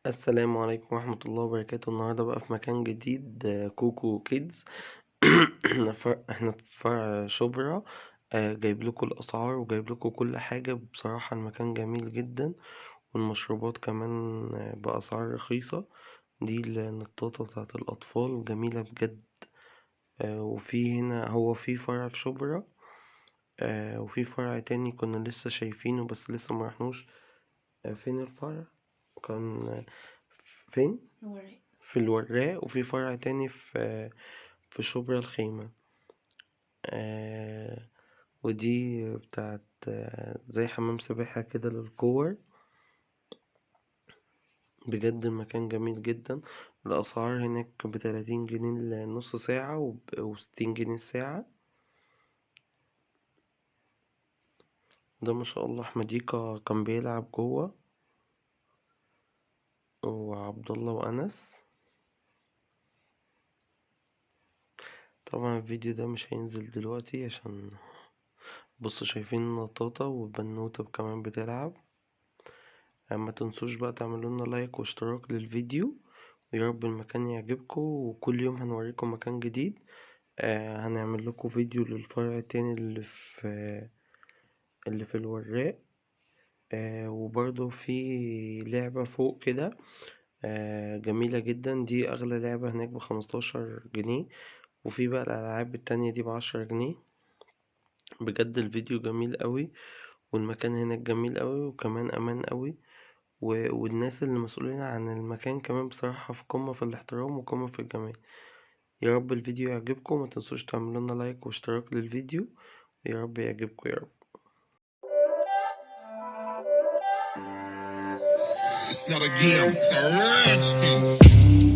السلام عليكم ورحمة الله وبركاته. النهاردة بقى في مكان جديد، كوكو كيدز. احنا في فرع شبرا. جايب لكم الأسعار وجايب لكم كل حاجة. بصراحة المكان جميل جدا، والمشروبات كمان بأسعار رخيصة. دي النطاطة بتاعت الأطفال جميلة بجد. وفي هنا هو في فرع في شبرا، وفي فرع تاني كنا لسه شايفينه بس لسه مرحنوش. فين الفرع؟ كان فين؟ في الوراق. وفي فرع تاني في شبرا الخيمة. آه ودي بتاعت زي حمام سباحة كده للكور. بجد المكان جميل جدا. الأسعار هناك ب30 جنيه لنص ساعة و60 جنيه الساعة. ده ما شاء الله حمديكا كان بيلعب جوه، وعبد الله وأنس. طبعا الفيديو ده مش هينزل دلوقتي عشان بصوا شايفين النطاطة والبنوتة كمان بتلعب. ما تنسوش بقى تعملوا لنا لايك واشتراك للفيديو، ويا رب المكان يعجبكم. وكل يوم هنوريكم مكان جديد. هنعمل لكم فيديو للفرع التاني اللي في الوراق. وبرضو في لعبة فوق كده جميلة جدا. دي أغلى لعبة هناك ب15 جنيه. وفي بقى الألعاب التانية دي ب10 جنيه. بجد الفيديو جميل قوي، والمكان هناك جميل قوي، وكمان أمان قوي. والناس اللي مسؤولين عن المكان كمان بصراحة في قمة في الاحترام وقمة في الجمال. يا رب الفيديو يعجبكم، ما تنسوش تعملوا لنا لايك واشتراك للفيديو. يا رب يعجبكم يا رب. It's not a game, it's a rich thing.